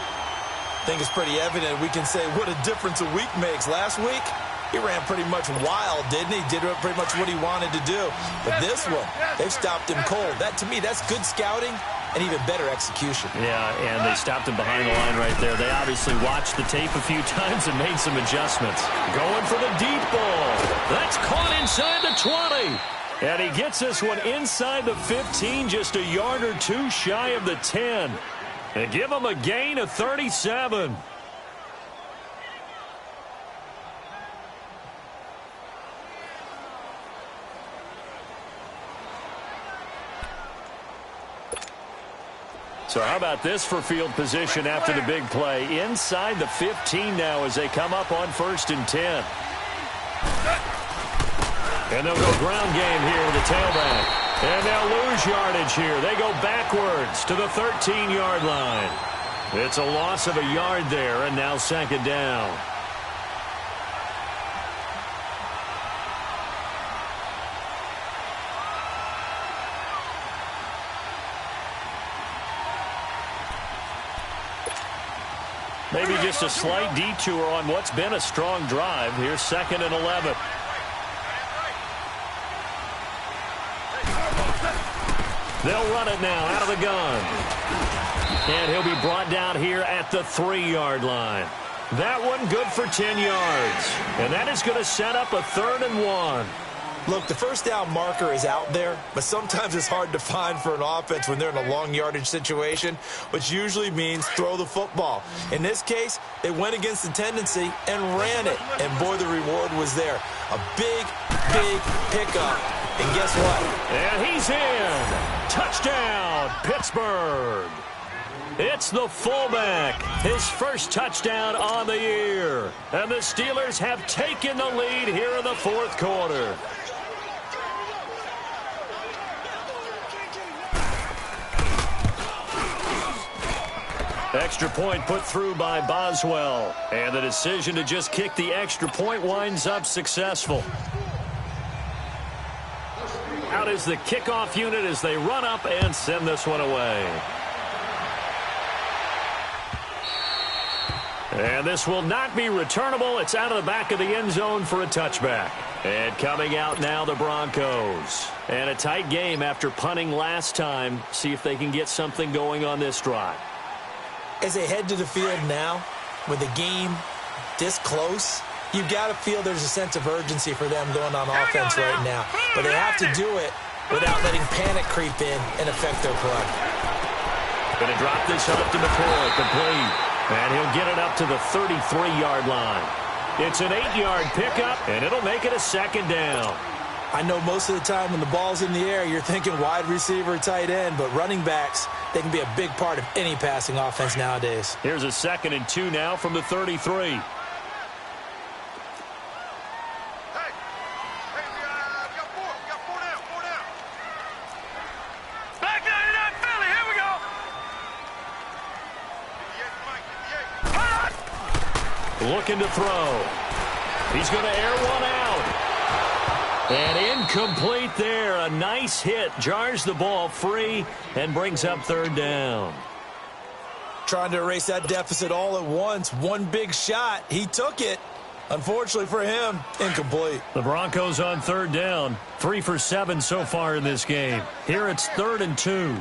I think it's pretty evident. We can say what a difference a week makes. Last week, he ran pretty much wild, didn't he? Did pretty much what he wanted to do. But this one, they've stopped him cold. That, to me, that's good scouting and even better execution. Yeah, and they stopped him behind the line right there. They obviously watched the tape a few times and made some adjustments. Going for the deep ball. That's caught inside the 20. And he gets this one inside the 15, just a yard or 2 shy of the 10. And give him a gain of 37. So how about this for field position after the big play? Inside the 15 now as they come up on 1st and 10. And they'll go ground game here with the tailback. And they'll lose yardage here. They go backwards to the 13-yard line. It's a loss of a yard there, and now 2nd down. Maybe just a slight detour on what's been a strong drive. Here's 2nd and 11. They'll run it now out of the gun. And he'll be brought down here at the 3-yard line. That one good for 10 yards. And that is going to set up a 3rd and 1. Look, the first down marker is out there, but sometimes it's hard to find for an offense when they're in a long yardage situation, which usually means throw the football. In this case, they went against the tendency and ran it. And boy, the reward was there. A big, big pickup. And guess what? And he's in. Touchdown, Pittsburgh. It's the fullback, his first touchdown on the year. And the Steelers have taken the lead here in the 4th quarter. Extra point put through by Boswell. And the decision to just kick the extra point winds up successful. Out is the kickoff unit as they run up and send this one away. And this will not be returnable. It's out of the back of the end zone for a touchback. And coming out now, the Broncos. And a tight game after punting last time. See if they can get something going on this drive. As they head to the field now, with the game this close, you've got to feel there's a sense of urgency for them going on offense right now. But they have to do it without letting panic creep in and affect their play. Going to drop this up to McCoy, complete. And he'll get it up to the 33-yard line. It's an 8-yard pickup, and it'll make it a second down. I know most of the time when the ball's in the air, you're thinking wide receiver, tight end, but running backs, they can be a big part of any passing offense nowadays. Here's a 2nd and 2 now from the 33. Looking to throw. He's going to air one out. And incomplete there. A nice hit. Jars the ball free and brings up 3rd down. Trying to erase that deficit all at once. One big shot. He took it. Unfortunately for him, incomplete. The Broncos on 3rd down. 3 for 7 so far in this game. Here it's 3rd and 2.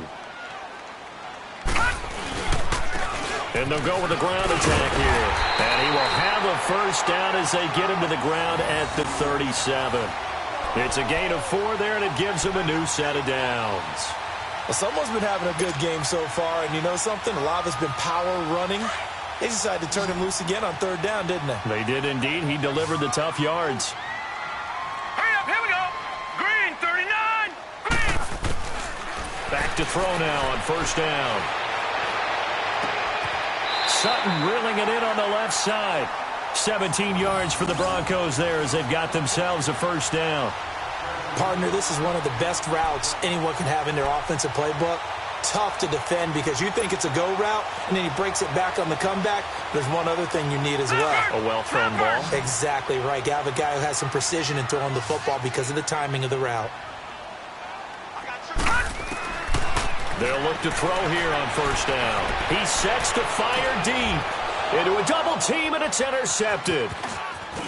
And they'll go with the ground attack here. And he will have a 1st down as they get him to the ground at the 37. It's a gain of 4 there, and it gives them a new set of downs. Well, someone's been having a good game so far, and you know something? A lot of it's been power running. They decided to turn him loose again on 3rd down, didn't they? They did indeed. He delivered the tough yards. Hurry up, here we go. Green, 39. Green. Back to throw now on 1st down. Sutton reeling it in on the left side. 17 yards for the Broncos there as they've got themselves a 1st down. Partner, this is one of the best routes anyone can have in their offensive playbook. Tough to defend because you think it's a go route, and then he breaks it back on the comeback. There's one other thing you need as well. A well-thrown ball. Exactly right. You have a guy who has some precision in throwing the football because of the timing of the route. They'll look to throw here on 1st down. He sets to fire deep into a double team, and it's intercepted.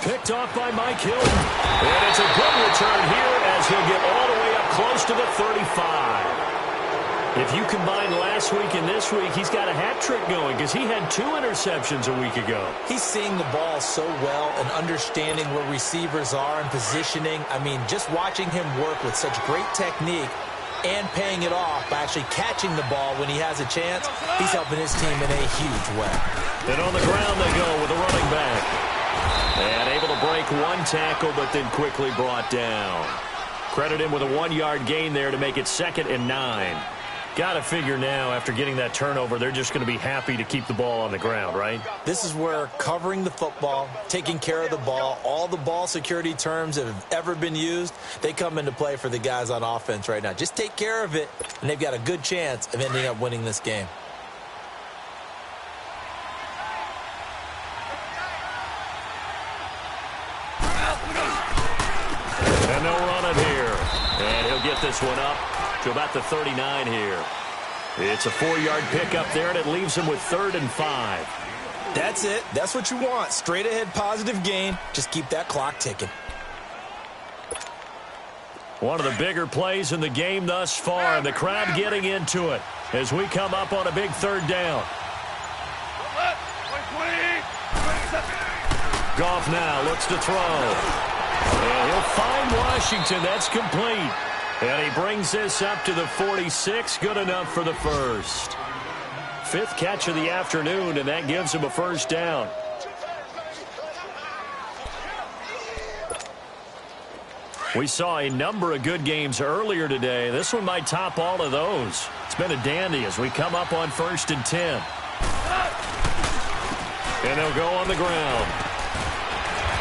Picked off by Mike Hill. And it's a good return here as he'll get all the way up close to the 35. If you combine last week and this week, he's got a hat trick going because he had 2 interceptions a week ago. He's seeing the ball so well and understanding where receivers are and positioning. I mean, just watching him work with such great technique and paying it off by actually catching the ball when he has a chance, he's helping his team in a huge way. And on the ground they go with a running back. And able to break 1 tackle, but then quickly brought down. Credit him with a 1-yard gain there to make it 2nd and 9. Got to figure now, after getting that turnover, they're just going to be happy to keep the ball on the ground, right? This is where covering the football, taking care of the ball, all the ball security terms that have ever been used, they come into play for the guys on offense right now. Just take care of it, and they've got a good chance of ending up winning this game. And they'll run it here. And he'll get this one up to about the 39 here. It's a 4-yard pickup there, and it leaves him with 3rd and 5. That's it. That's what you want. Straight ahead positive gain. Just keep that clock ticking. One of the bigger plays in the game thus far, and the crowd getting into it as we come up on a big 3rd down. Goff now looks to throw. And he'll find Washington. That's complete. And he brings this up to the 46. Good enough for the 1st. 5th catch of the afternoon, and that gives him a 1st down. We saw a number of good games earlier today. This one might top all of those. It's been a dandy as we come up on 1st and 10. And they'll go on the ground.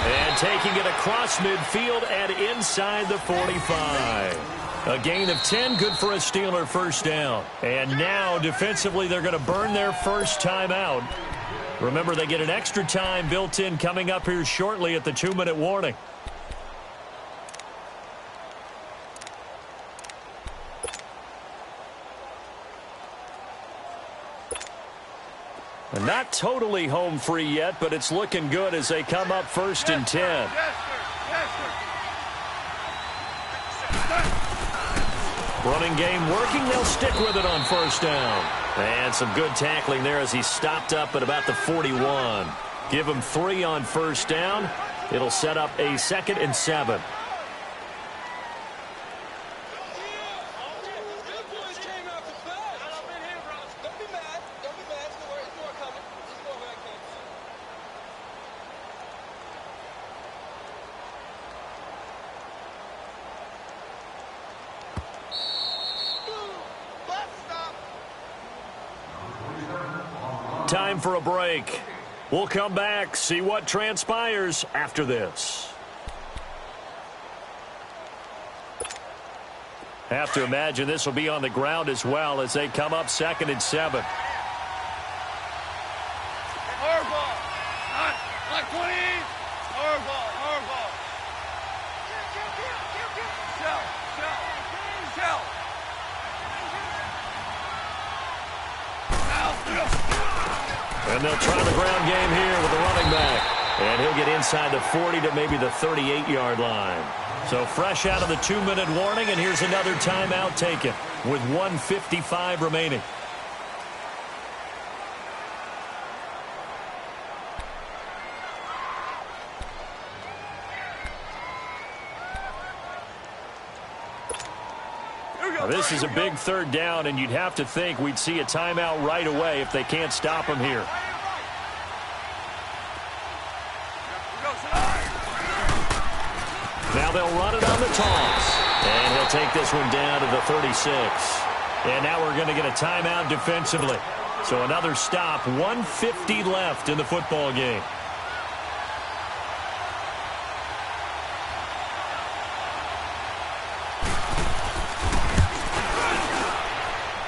And taking it across midfield and inside the 45. A gain of 10, good for a Steeler 1st down. And now, defensively, they're going to burn their first time out. Remember, they get an extra time built in coming up here shortly at the 2-minute warning. And not totally home free yet, but it's looking good as they come up 1st and 10. Yes, sir. Yes, sir. Running game working. They'll stick with it on 1st down. And some good tackling there as he stopped up at about the 41. Give him 3 on 1st down. It'll set up a 2nd and 7. Time for a break. We'll come back, see what transpires after this. Have to imagine this will be on the ground as well as they come up 2nd and 7. Hardball. Not 20. Hardball. Shell. And they'll try the ground game here with the running back. And he'll get inside the 40 to maybe the 38-yard line. So fresh out of the 2-minute warning, and here's another timeout taken with 1:55 remaining. Now, this is a big 3rd down, and you'd have to think we'd see a timeout right away if they can't stop him here. Now they'll run it on the toss. And he'll take this one down to the 36. And now we're going to get a timeout defensively. So another stop, 1:50 left in the football game.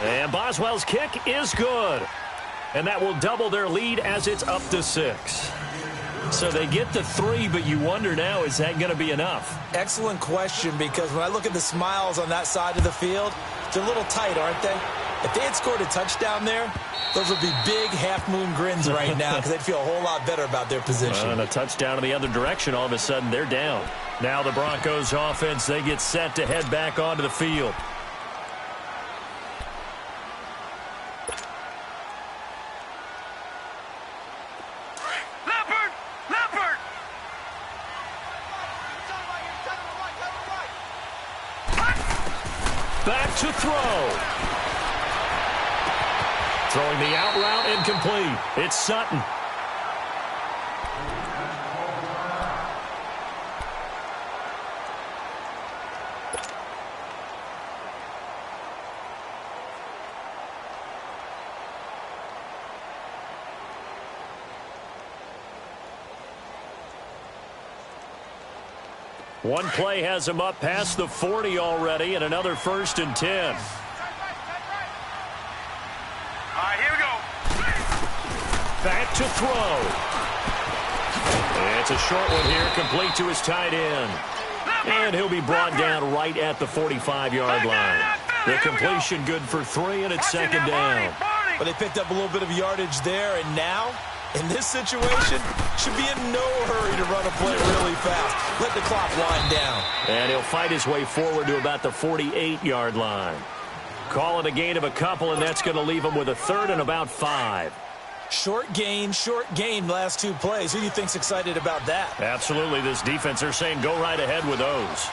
And Boswell's kick is good. And that will double their lead as it's up to 6. So they get to 3, but you wonder now, is that going to be enough? Excellent question, because when I look at the smiles on that side of the field, they're a little tight, aren't they? If they had scored a touchdown there, those would be big half-moon grins right now because they'd feel a whole lot better about their position. And a touchdown in the other direction, all of a sudden they're down. Now the Broncos offense, they get set to head back onto the field. Back to throw. Throwing the out route incomplete. It's Sutton. One play has him up past the 40 already, and another 1st and 10. All right, here we go. Back to throw. It's a short one here, complete to his tight end. And he'll be brought down right at the 45-yard line. The completion good for 3, and it's 2nd down. But they picked up a little bit of yardage there, and now, in this situation, should be in no hurry to run a play really fast. Let the clock wind down. And he'll fight his way forward to about the 48-yard line. Call it a gain of a couple, and that's going to leave him with a 3rd and about 5. Short gain last 2 plays. Who do you think's excited about that? Absolutely. This defense, they're saying go right ahead with those.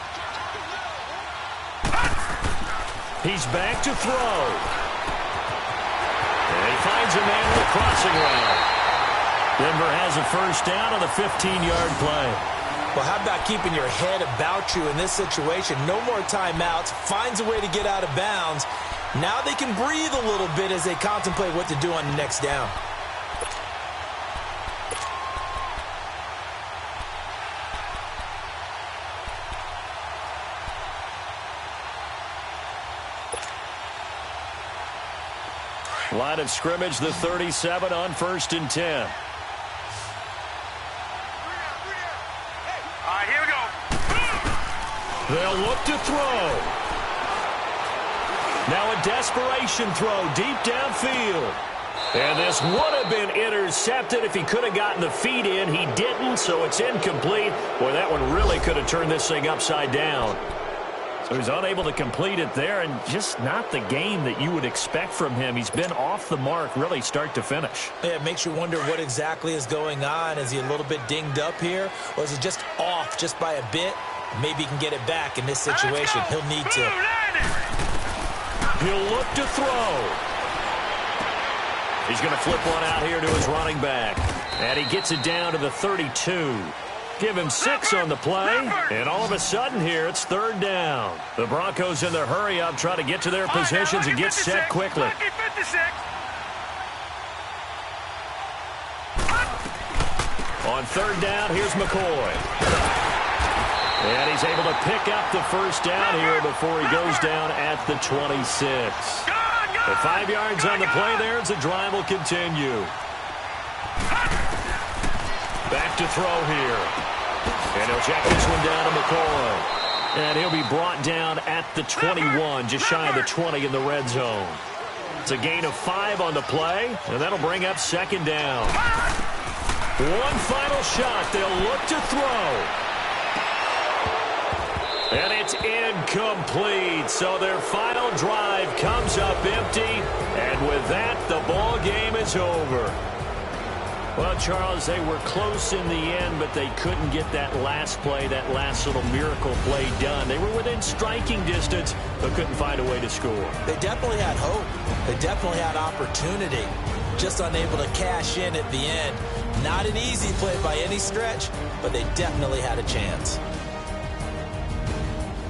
He's back to throw. And he finds a man with a crossing route. Denver has a 1st down on the 15-yard play. Well, how about keeping your head about you in this situation? No more timeouts. Finds a way to get out of bounds. Now they can breathe a little bit as they contemplate what to do on the next down. Line of scrimmage, the 37 on 1st and 10. All right, here we go. They'll look to throw. Now a desperation throw deep downfield. And this would have been intercepted if he could have gotten the feet in. He didn't, so it's incomplete. Boy, that one really could have turned this thing upside down. So he's unable to complete it there, and just not the game that you would expect from him. He's been off the mark really start to finish. Yeah, it makes you wonder what exactly is going on. Is he a little bit dinged up here, or is he just off just by a bit? Maybe he can get it back in this situation. He'll need to. He'll look to throw. He's going to flip one out here to his running back. And he gets it down to the 32. Give him 6 on the play. And all of a sudden here, it's 3rd down. The Broncos in their hurry up, trying to get to their positions and get set quickly. On 3rd down, here's McCoy. And he's able to pick up the 1st down here before he goes down at the 26. The 5 yards on the play there as the drive will continue. Back to throw here. And he'll check this one down to McCoy. And he'll be brought down at the 21, just shy of the 20 in the red zone. It's a gain of 5 on the play, and that'll bring up 2nd down. One final shot. They'll look to throw. And it's incomplete. So their final drive comes up empty. And with that, the ball game is over. Well, Charles, they were close in the end, but they couldn't get that last play, that last little miracle play done. They were within striking distance, but couldn't find a way to score. They definitely had hope. They definitely had opportunity. Just unable to cash in at the end. Not an easy play by any stretch, but they definitely had a chance.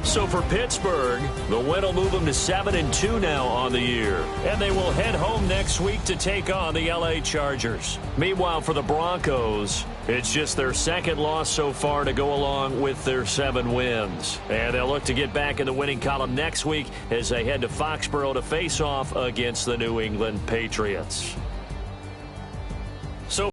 So for Pittsburgh, the win will move them to 7-2 now on the year. And they will head home next week to take on the LA Chargers. Meanwhile, for the Broncos, it's just their 2nd loss so far to go along with their 7 wins. And they'll look to get back in the winning column next week as they head to Foxborough to face off against the New England Patriots. So